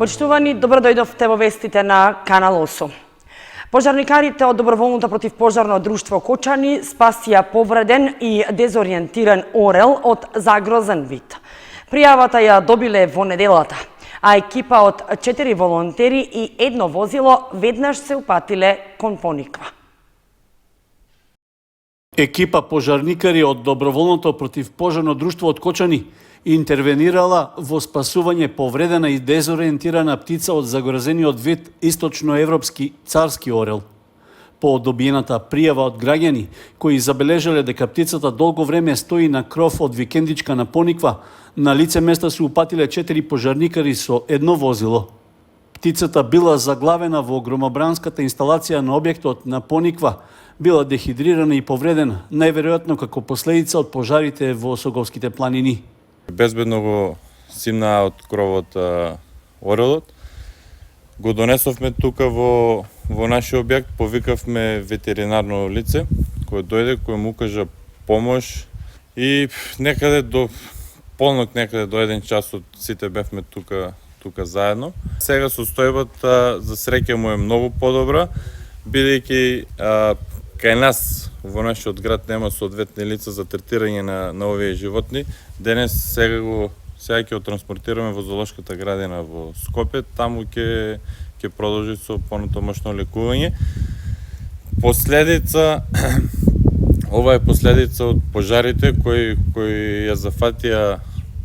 Почитувани, добро дојдовте во вестите на Канал 8. Пожарникарите од Доброволното противпожарно друштво Кочани спасија повреден и дезориентиран орел од загрозен вид. Пријавата ја добиле во неделата, а екипа од 4 волонтери и едно возило веднаш се упатиле кон Пониква. Екипа пожарникари од Доброволното противпожарно друштво од Кочани интервенирала во спасување повредена и дезориентирана птица од загрозениот вид источноевропски царски орел. По добиената пријава од граѓани, кои забележале дека птицата долго време стои на кров од викендичка на Пониква, на лице места се упатиле 4 пожарникари со едно возило. Птицата била заглавена во громобранската инсталација на објектот на Пониква, била дехидрирана и повредена, најверојатно како последица од пожарите во Соговските планини. Безбедно го симна од кровот орелот. Го донесовме тука во нашиот објект, повикавме ветеринарно лице, кој дојде, кој му кажа помош и некаде до полнок, некаде до 1 час од сите бевме тука заедно. Сега состојбата за среќа му е многу подобра, бидејќи кај нас во нашиот град нема соодветни лица за третирање на овие животни. Денес сега ќе го транспортираме во зоолошката градина во Скопје, таму ќе продолжи со понатамошно лекување. Ова е последица од пожарите кои ја зафатија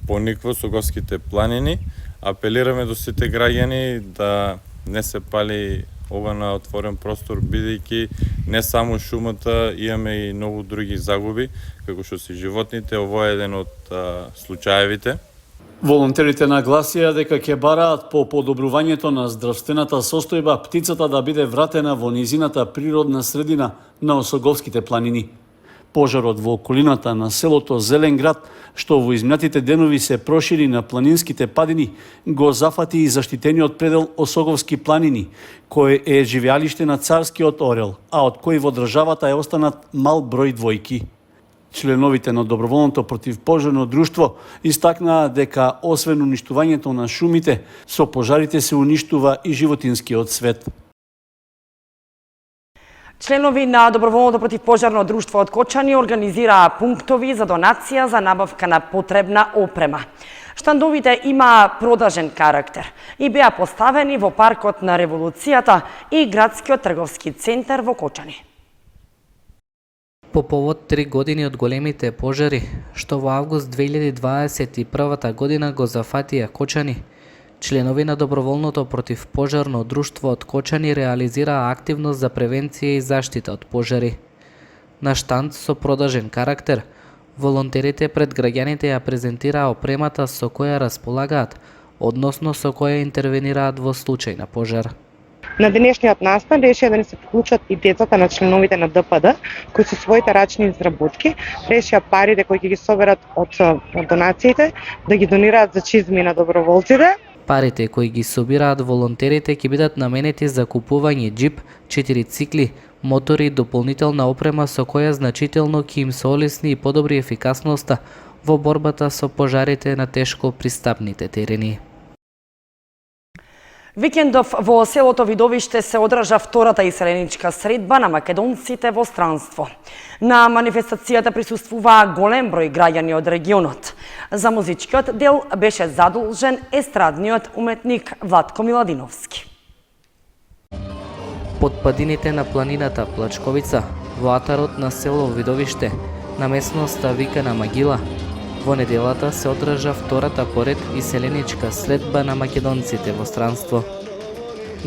Пониква, Соговските планини. Апелираме до сите граѓани да не се пали ова на отворен простор, бидејќи не само шумата, имаме и многу други загуби, како што се животните. Ово е еден од случаевите. Волонтерите нагласија дека ќе бараат по подобрувањето на здравствената состојба птицата да биде вратена во низината природна средина на Осоговските планини. Пожарот во околината на селото Зелен град, што во изминатите денови се прошири на планинските падини, го зафати и заштитениот предел Осоговски планини, кој е живеалиште на царскиот орел, а од кој во државата е останат мал број двојки. Членовите на Доброволното противпожарно друштво истакнаа дека освен уништувањето на шумите, со пожарите се уништува и животинскиот свет. Членови на Доброволното противпожарно друштво од Кочани организираа пунктови за донација за набавка на потребна опрема. Штандовите имаа продажен карактер и беа поставени во паркот на Револуцијата и градскиот трговски центар во Кочани. По повод 3 години од големите пожари, што во август 2021 година го зафатија Кочани, членови на Доброволното противпожарно друштво од Кочани реализираа активност за превенција и заштита од пожари. На штанд со продажен карактер, волонтерите пред граѓаните ја презентираа опремата со која располагаат, односно со која интервенираат во случај на пожар. На денешниот настан решија да не се вклучат и децата на членовите на ДПД, кои со своите рачни изработки решија парите кои ќе ги соберат од донациите да ги донираат за чизми на доброволците. Парите кои ги собираат волонтерите ќе бидат наменети за купување џип, 4 цикли, мотори и дополнителна опрема со која значително ќе им се олесни и подобри ефикасноста во борбата со пожарите на тешко пристапните терени. Викендов во селото Видовиште се одржа втората иселеничка средба на македонците во странство. На манифестацијата присуствуваа голем број граѓани од регионот. За музичкиот дел беше задолжен естрадниот уметник Владко Миладиновски. Под падините на планината Плачковица, во атарот на село Видовиште, на местноста викана Магила, во неделата се одржа втората поред иселеничка средба на македонците во странство.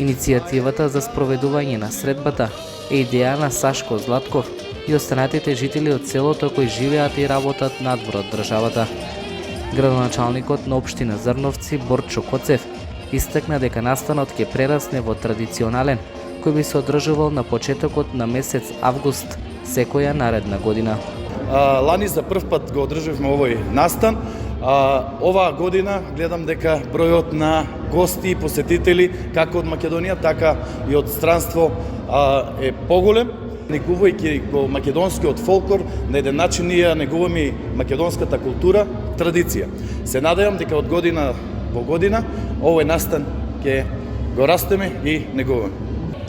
Иницијативата за спроведување на средбата е идеја на Сашко Златков и останатите жители од селото кои живеат и работат надвор од државата. Градоначалникот на општина Зрновци Борчо Коцев истакна дека настанот ќе прерасне во традиционален, кој би се одржувал на почетокот на месец август секоја наредна година. Лани за прв пат го одржавме овој настан. Оваа година гледам дека бројот на гости и посетители како од Македонија, така и од странство е поголем. Негувајќи го македонскиот фолклор, на еден начин ние негуваме и македонската култура, традиција. Се надевам дека од година во година овој настан ќе го растеме и негуваме.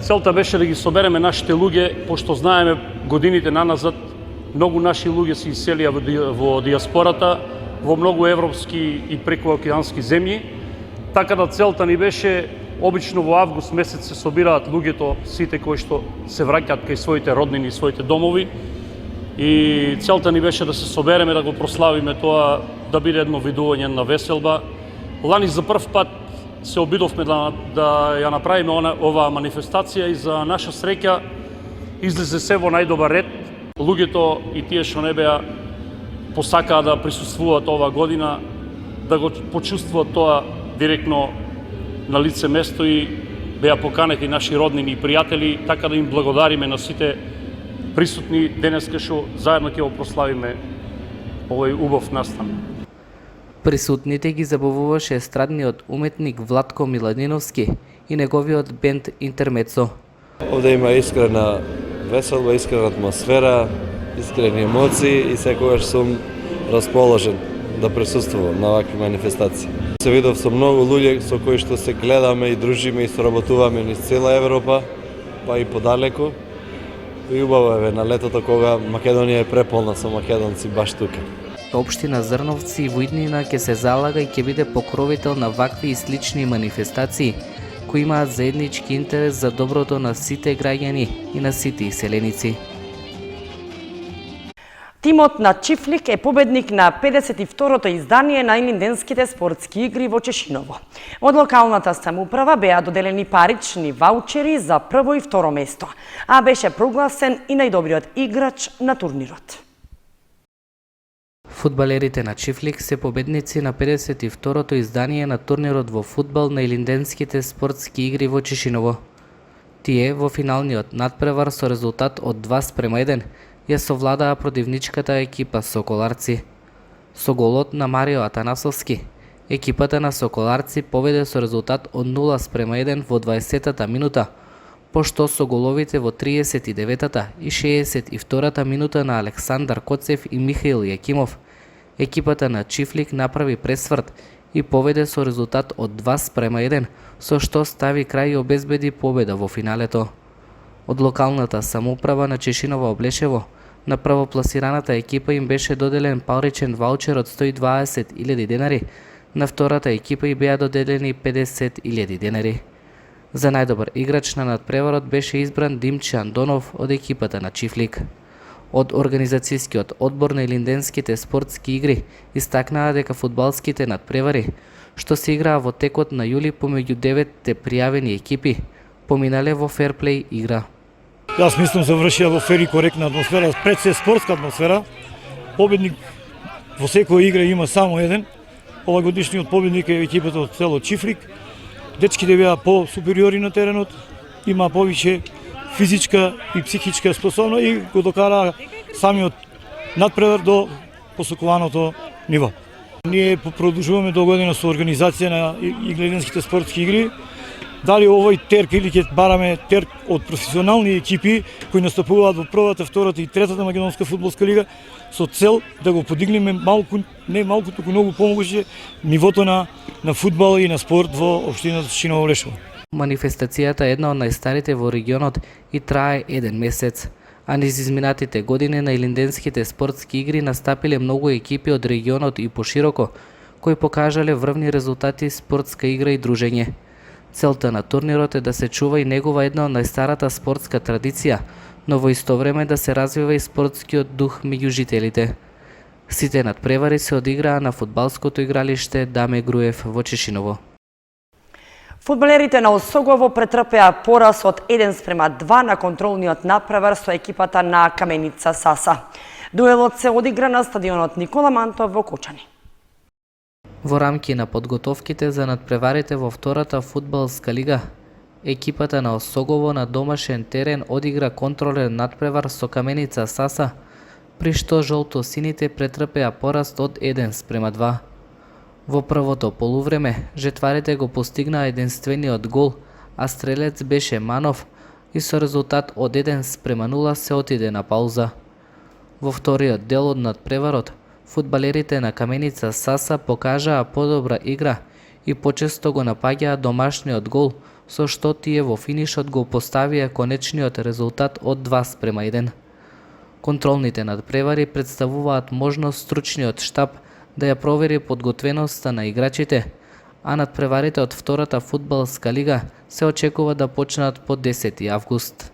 Целта беше да ги собереме нашите луѓе, пошто знаеме годините наназад многу наши луѓе се иселија во диаспората, во многу европски и прекуокеански земји, така да целта ни беше, обично во август месец се собираат луѓето, сите кои што се враќаат кај своите роднини и своите домови, и целта ни беше да се собереме, да го прославиме тоа, да биде едно видување на веселба. Лани за прв пат се обидовме да ја направиме оваа манифестација и за наша среќа излезе се во најдобар ред. Луѓето и тие што не беа посакаа да присуствуваат оваа година, да го почувствуваат тоа директно на лице место и беа поканети наши роднини и пријатели, така да им благодариме на сите присутни денеска што заедно ќе го прославиме овој убав настан. Присутните ги забавуваше естрадниот уметник Владко Миладиновски и неговиот бенд Интермецо. Овде има искрена веселба, искрена атмосфера, искрени емоции и секогаш сум расположен да присуствувам на вакви манифестации. Се видов со многу луѓе со кои што се гледаме и дружиме и соработуваме низ цела Европа, па и подалеку. И убаво е на летото кога Македонија е преполна со македонци баш тука. Општина Зрновци и Војднина ќе се залага и ќе биде покровител на вакви и слични манифестации, кои имаат заеднички интерес за доброто на сите граѓани и на сите иселеници. Тимот на Чифлик е победник на 52-то издание на Илинденските спортски игри во Чешиново. Од локалната самоуправа беа доделени парични ваучери за прво и второ место, а беше прогласен и најдобриот играч на турнирот. Фудбалерите на Чифлик се победници на 52-то издание на турнирот во фудбал на Илинденските спортски игри во Чешиново. Тие во финалниот надпревар со резултат од 2:1 ја совладаа противничката екипа Соколарци. Со голот на Марио Атанасовски, екипата на Соколарци поведе со резултат од 0:1 во 20-та минута, пошто со головите во 39-та и 62-та минута на Александар Коцев и Михаил Јакимов, екипата на Чифлик направи пресврт и поведе со резултат од 2:1, со што стави крај и обезбеди победа во финалето. Од локалната самоуправа на Чешиново Облешево, на првопласираната екипа им беше доделен паричен ваучер од 120.000 денари, на втората екипа и беа доделени 50.000 денари. За најдобар играч на надпреварот беше избран Димче Андонов од екипата на Чифлик. Од организацијскиот одбор на Илинденските спортски игри истакнаа дека фудбалските надпревари, што се играа во текот на јули помеѓу 9 пријавени екипи, поминале во ферплей игра. Јас мислам завршија во фер и коректна атмосфера, пред се спортска атмосфера. Победник во секоја игра има само еден. Ова годишниот победник е екипата од село Чифлик. Дечките беа по-супериори на теренот, има повише физичка и психичка способност и го докараа самиот надпревар до посокуваното ниво. Ние продолжуваме до година со организација на Илинденските спортски игри. Дали овој терк или ќе бараме терк од професионални екипи кои настапуваат во првата, втората и третата македонска фудбалска лига со цел да го подигнеме малку, не малку, туку многу помогуше нивото на фудбал и на спорт во општината Чешиново Облешево. Манифестацијата е една од најстарите во регионот и трае еден месец. А низ изминатите години на Илинденските спортски игри настапиле многу екипи од регионот и пошироко, кои покажале врвни резултати спортска игра и дружење. Целта на турнирот е да се чува и негова една од најстарата спортска традиција, но во исто време да се развива и спортскиот дух меѓу жителите. Сите надпревари се одиграа на фудбалското игралиште Даме Груев во Чешиново. Фудбалерите на Осогово претрпеа пораз од 1:2 на контролниот надпревар со екипата на Каменица Саса. Дуелот се одигра на стадионот Никола Мантов во Кочани. Во рамки на подготовките за надпреварите во втората фудбалска лига, екипата на Осогово на домашен терен одигра контролен надпревар со Каменица Саса, при што жолто-сините претрпеа пораз од 1:2. Во првото полувреме, жетварите го постигнаа единствениот гол, а стрелец беше Манов и со резултат од 1:0 се отиде на пауза. Во вториот дел од надпреварот, фудбалерите на Каменица Саса покажаа подобра игра и почесто го напаѓаа домашниот гол, со што тие во финишот го поставија конечниот резултат од 2:1. Контролните надпревари представуваат можност стручниот штаб да ја провери подготвеноста на играчите, а надпреварите од втората фудбалска лига се очекува да почнат по 10 август.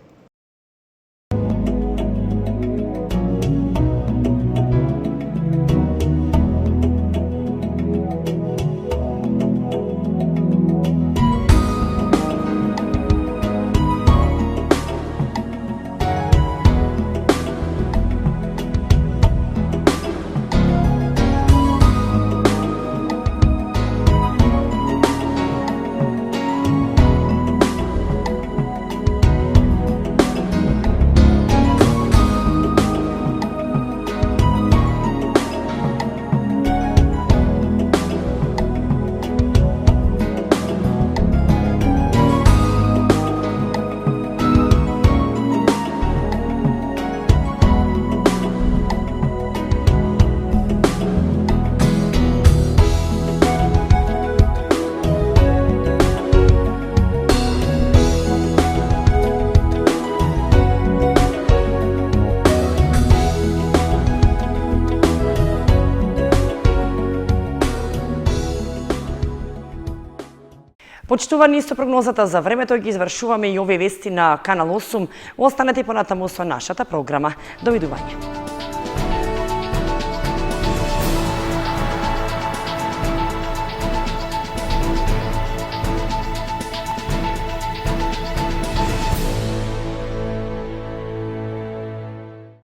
Почитувани, со прогнозата за времето ги извршуваме и овие вести на Канал 8. Останете понатаму со нашата програма. Довидување.